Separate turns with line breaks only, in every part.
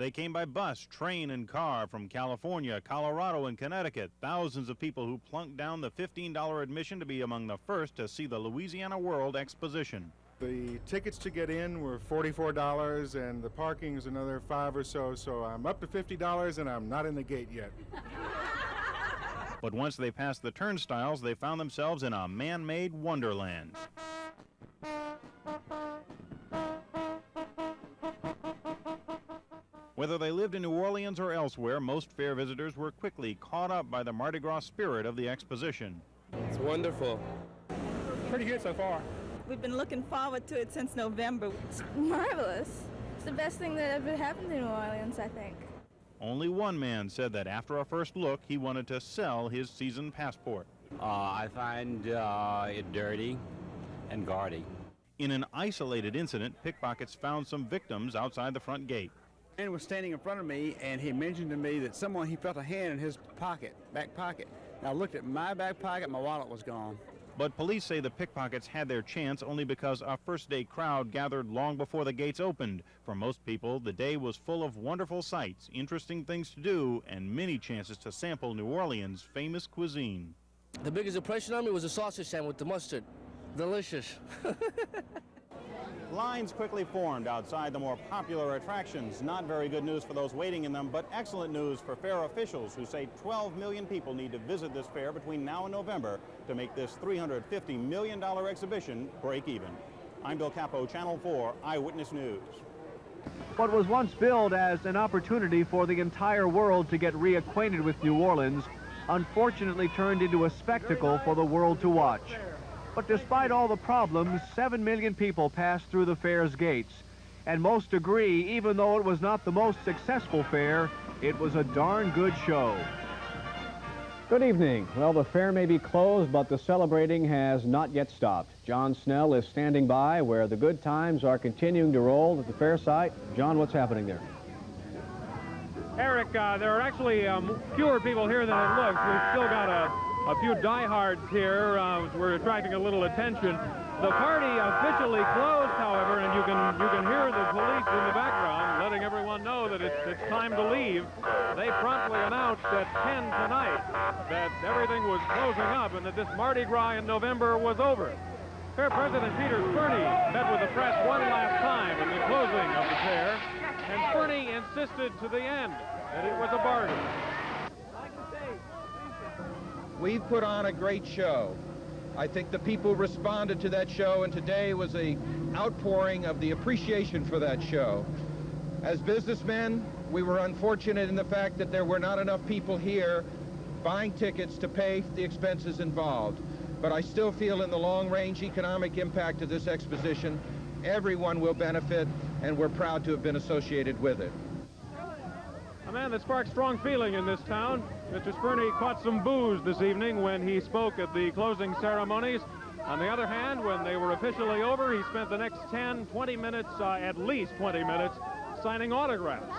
They came by bus, train, and car from California, Colorado, and Connecticut. Thousands of people who plunked down the $15 admission to be among the first to see the Louisiana World Exposition.
The tickets to get in were $44, and the parking is another $5 or so, so I'm up to $50, and I'm not in the gate yet.
But once they passed the turnstiles, they found themselves in a man-made wonderland. Whether they lived in New Orleans or elsewhere, most fair visitors were quickly caught up by the Mardi Gras spirit of the exposition.
It's wonderful.
Pretty good so far.
We've been looking forward to it since November.
It's marvelous. It's the best thing that ever happened in New Orleans, I think.
Only one man said that after a first look, he wanted to sell his season passport.
I find it dirty and gaudy.
In an isolated incident, pickpockets found some victims outside the front gate.
A man was standing in front of me, and he mentioned to me that he felt a hand in his pocket, back pocket. And I looked at my back pocket, my wallet was gone.
But police say the pickpockets had their chance only because a first-day crowd gathered long before the gates opened. For most people, the day was full of wonderful sights, interesting things to do, and many chances to sample New Orleans' famous cuisine.
The biggest impression on me was the sausage sandwich with the mustard. Delicious.
Lines quickly formed outside the more popular attractions. Not very good news for those waiting in them, but excellent news for fair officials who say 12 million people need to visit this fair between now and November to make this $350 million exhibition break even. I'm Bill Capo, Channel 4 Eyewitness News.
What was once billed as an opportunity for the entire world to get reacquainted with New Orleans unfortunately turned into a spectacle for the world to watch. But despite all the problems, 7 million people passed through the fair's gates. And most agree, even though it was not the most successful fair, it was a darn good show.
Good evening. Well, the fair may be closed, but the celebrating has not yet stopped. John Snell is standing by where the good times are continuing to roll at the fair site. John, what's happening there?
Eric, there are actually fewer people here than it looks. We've still got a few diehards here. We're attracting a little attention. The party officially closed, however, and you can hear the police in the background letting everyone know that it's time to leave. They promptly announced at 10 tonight that everything was closing up and that this Mardi Gras in November was over. Fair President Peter Fernie met with the press one last time at the closing of the fair, and Fernie insisted to the end that it was a bargain.
We've put on a great show. I think the people responded to that show, and today was an outpouring of the appreciation for that show. As businessmen, we were unfortunate in the fact that there were not enough people here buying tickets to pay the expenses involved. But I still feel in the long-range economic impact of this exposition, everyone will benefit, and we're proud to have been associated with it.
A man that sparked strong feeling in this town. Mr. Spurney caught some booze this evening when he spoke at the closing ceremonies. On the other hand, when they were officially over, he spent the next 10, 20 minutes, at least 20 minutes, signing autographs.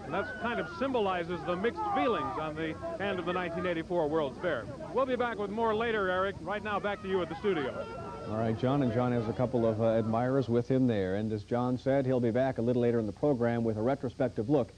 And that kind of symbolizes the mixed feelings on the end of the 1984 World's Fair. We'll be back with more later, Eric. Right now, back to you at the studio.
All right, John, and John has a couple of admirers with him there. And as John said, he'll be back a little later in the program with a retrospective look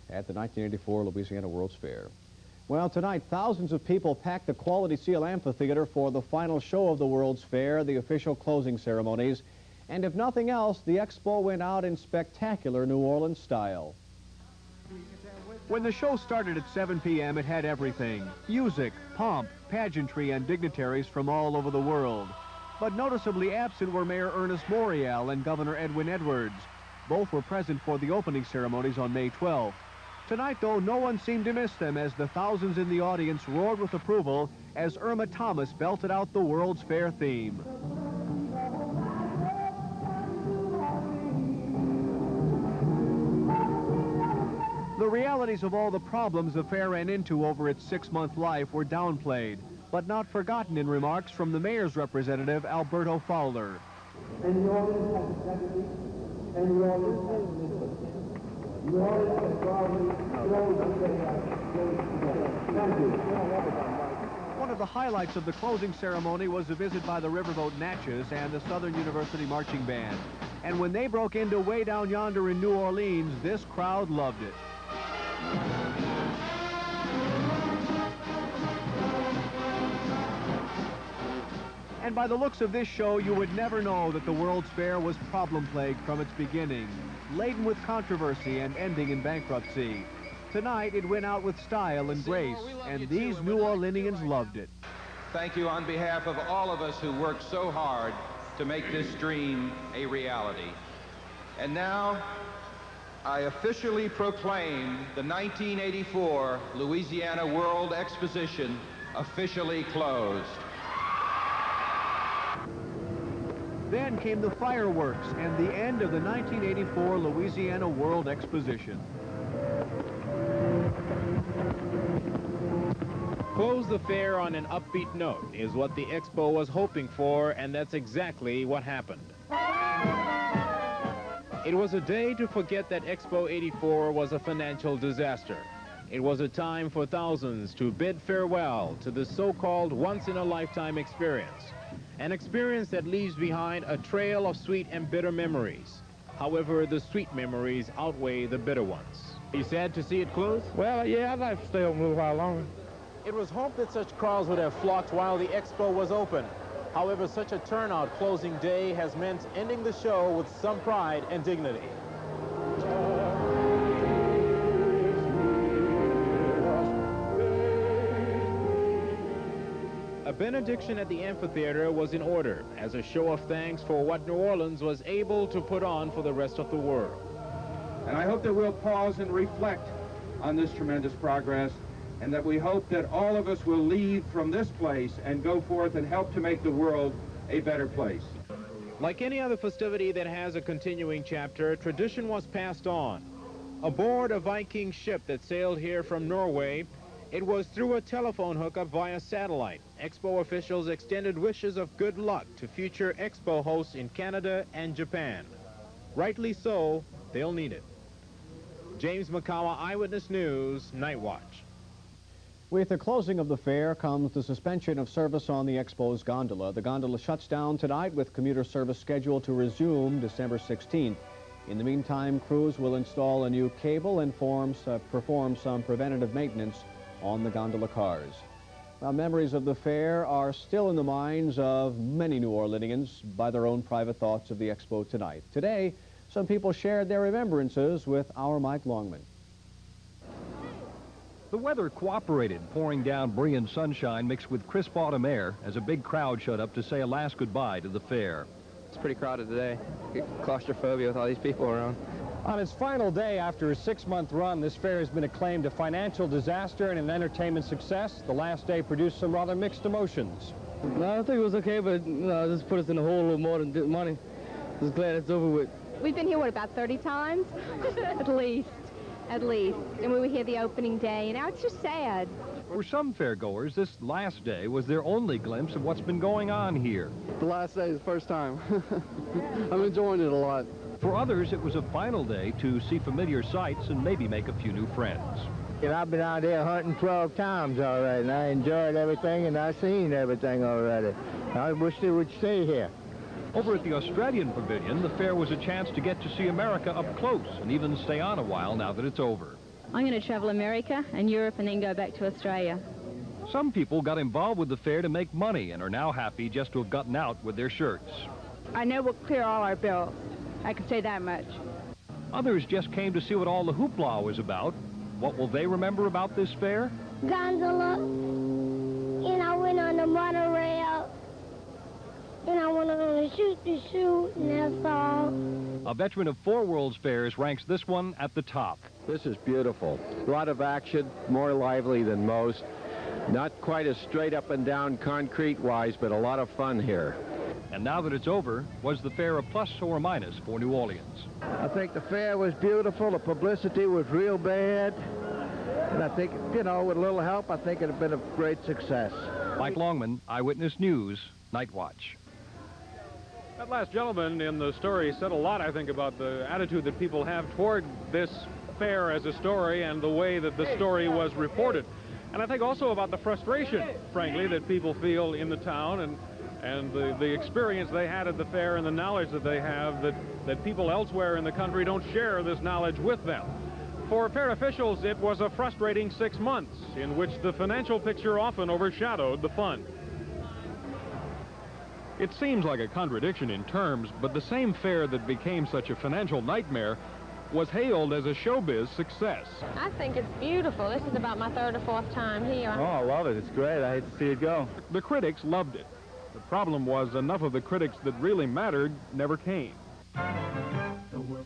at the 1984 Louisiana World's Fair. Well, tonight, thousands of people packed the Quality Seal Amphitheater for the final show of the World's Fair, the official closing ceremonies. And if nothing else, the expo went out in spectacular New Orleans style.
When the show started at 7 p.m., it had everything: music, pomp, pageantry, and dignitaries from all over the world. But noticeably absent were Mayor Ernest Morial and Governor Edwin Edwards. Both were present for the opening ceremonies on May 12th. Tonight, though, no one seemed to miss them as the thousands in the audience roared with approval as Irma Thomas belted out the World's Fair theme. The realities of all the problems the fair ran into over its 6-month life were downplayed, but not forgotten in remarks from the mayor's representative, Alberto Fowler.
And New Orleans has integrity, and New Orleans has wisdom. New Orleans has probably closed together. Thank you.
One of the highlights of the closing ceremony was a visit by the Riverboat Natchez and the Southern University Marching Band. And when they broke into Way Down Yonder in New Orleans, this crowd loved it. And by the looks of this show, you would never know that the World's Fair was problem-plagued from its beginning, laden with controversy and ending in bankruptcy. Tonight, it went out with style and grace, and these New Orleanians loved it.
Thank you on behalf of all of us who worked so hard to make this dream a reality. And now, I officially proclaim the 1984 Louisiana World Exposition officially closed.
Then came the fireworks and the end of the 1984 Louisiana World Exposition.
Close the fair on an upbeat note is what the Expo was hoping for, and that's exactly what happened. It was a day to forget that Expo 84 was a financial disaster. It was a time for thousands to bid farewell to the so-called once-in-a-lifetime experience. An experience that leaves behind a trail of sweet and bitter memories. However, the sweet memories outweigh the bitter ones. Are you sad to see it close?
Well, yeah, I'd like to stay open a little while longer.
It was hoped that such crowds would have flocked while the Expo was open. However, such a turnout closing day has meant ending the show with some pride and dignity. A benediction at the amphitheater was in order as a show of thanks for what New Orleans was able to put on for the rest of the world.
And I hope that we'll pause and reflect on this tremendous progress, and that we hope that all of us will leave from this place and go forth and help to make the world a better place.
Like any other festivity that has a continuing chapter, tradition was passed on. Aboard a Viking ship that sailed here from Norway, it was through a telephone hookup via satellite. Expo officials extended wishes of good luck to future Expo hosts in Canada and Japan. Rightly so, they'll need it. James McCullough, Eyewitness News, Night Watch.
With the closing of the fair comes the suspension of service on the Expo's gondola. The gondola shuts down tonight with commuter service scheduled to resume December 16th. In the meantime, crews will install a new cable and perform some preventative maintenance on the gondola cars. Now, memories of the fair are still in the minds of many New Orleanians by their own private thoughts of the Expo tonight. Today, some people shared their remembrances with our Mike Longman.
The weather cooperated, pouring down brilliant sunshine mixed with crisp autumn air as a big crowd showed up to say a last goodbye to the fair.
It's pretty crowded today. Claustrophobia with all these people around.
On its final day after a 6-month run, this fair has been acclaimed a financial disaster and an entertainment success. The last day produced some rather mixed emotions.
No, I think it was okay, but just put us in a hole a little more than money. Just glad it's over with.
We've been here, what, about 30 times? At least. And we were here the opening day, and now it's just sad.
For some fairgoers, this last day was their only glimpse of what's been going on here.
The last day is the first time. I'm enjoying it a lot.
For others, it was a final day to see familiar sights and maybe make a few new friends.
And I've been out there hunting 12 times already, and I enjoyed everything, and I've seen everything already. I wish they would stay here.
Over at the Australian Pavilion, the fair was a chance to get to see America up close and even stay on a while now that it's over.
I'm going to travel America and Europe and then go back to Australia.
Some people got involved with the fair to make money and are now happy just to have gotten out with their shirts.
I know we'll clear all our bills. I can say that much.
Others just came to see what all the hoopla was about. What will they remember about this fair?
Gondola, and I went on the monorail, and I went on the shoot, and that's all.
A veteran of 4 World's Fairs ranks this one at the top.
This is beautiful. A lot of action, more lively than most. Not quite as straight up and down concrete-wise, but a lot of fun here.
And now that it's over, was the fair a plus or a minus for New Orleans?
I think the fair was beautiful. The publicity was real bad. And I think, you know, with a little help, I think it would have been a great success.
Mike Longman, Eyewitness News, Night Watch.
That last gentleman in the story said a lot, I think, about the attitude that people have toward this fair as a story and the way that the story was reported. And I think also about the frustration, frankly, that people feel in the town and the experience they had at the fair and the knowledge that they have that people elsewhere in the country don't share this knowledge with them. For fair officials, it was a frustrating 6 months in which the financial picture often overshadowed the fun. It seems like a contradiction in terms, but the same fair that became such a financial nightmare was hailed as a showbiz success.
I think it's beautiful. This is about my 3rd or 4th time here.
Oh, I love it. It's great. I hate to see it go.
The critics loved it. The problem was enough of the critics that really mattered never came.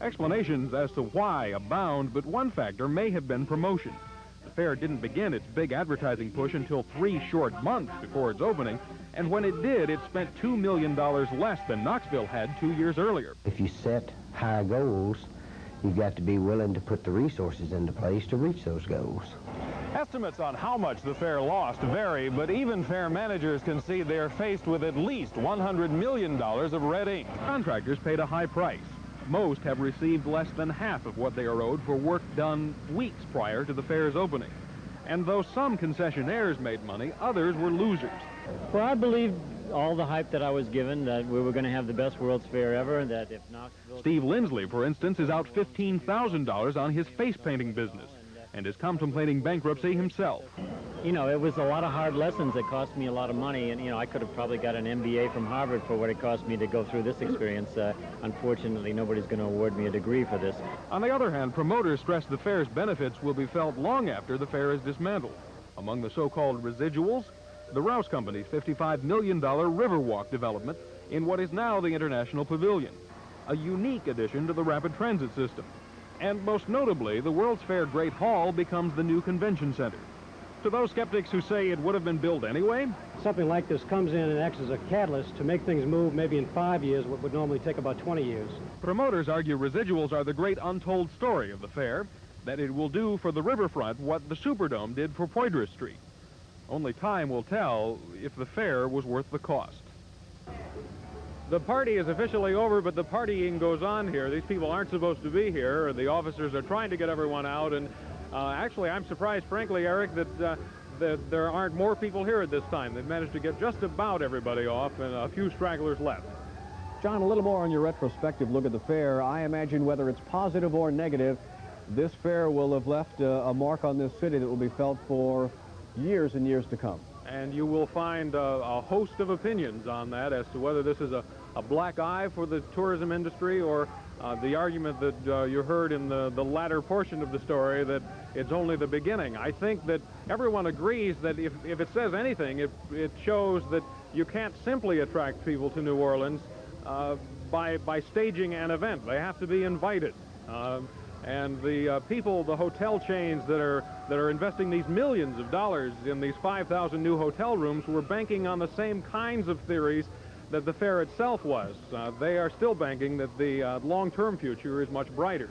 Explanations as to why abound, but one factor may have been promotion. The fair didn't begin its big advertising push until 3 short months before its opening, and when it did, it spent $2 million less than Knoxville had 2 years earlier.
If you set high goals, you've got to be willing to put the resources into place to reach those goals.
Estimates on how much the fair lost vary, but even fair managers can see they're faced with at least $100 million of red ink. Contractors paid a high price. Most have received less than half of what they are owed for work done weeks prior to the fair's opening. And though some concessionaires made money, others were losers.
Well, I believe all the hype that I was given, that we were going to have the best World's Fair ever, and that if Knoxville...
Steve Lindsley, for instance, is out $15,000 on his face painting business and is contemplating bankruptcy himself.
You know, it was a lot of hard lessons that cost me a lot of money, and, you know, I could have probably got an MBA from Harvard for what it cost me to go through this experience. Unfortunately, nobody's going to award me a degree for this.
On the other hand, promoters stress the fair's benefits will be felt long after the fair is dismantled. Among the so-called residuals, the Rouse Company's $55 million Riverwalk development in what is now the International Pavilion, a unique addition to the rapid transit system. And most notably, the World's Fair Great Hall becomes the new convention center. To those skeptics who say it would have been built anyway,
Something like this comes in and acts as a catalyst to make things move maybe in 5 years, what would normally take about 20 years.
promoters argue residuals are the great untold story of the fair, that it will do for the riverfront what the Superdome did for Poydras Street. Only time will tell if the fair was worth the cost. The party is officially over, but the partying goes on here. These people aren't supposed to be here. The officers are trying to get everyone out, and actually, I'm surprised, frankly, Eric, that there aren't more people here at this time. They've managed to get just about everybody off, and a few stragglers left.
John, a little more on your retrospective look at the fair. I imagine whether it's positive or negative, this fair will have left a mark on this city that will be felt for years and years to come.
And you will find a host of opinions on that as to whether this is a black eye for the tourism industry or the argument that you heard in the latter portion of the story that it's only the beginning. I think that everyone agrees that if it says anything, it shows that you can't simply attract people to New Orleans by staging an event. They have to be invited. And the people, the hotel chains that are investing these millions of dollars in these 5,000 new hotel rooms were banking on the same kinds of theories that the fair itself was. They are still banking that the long-term future is much brighter.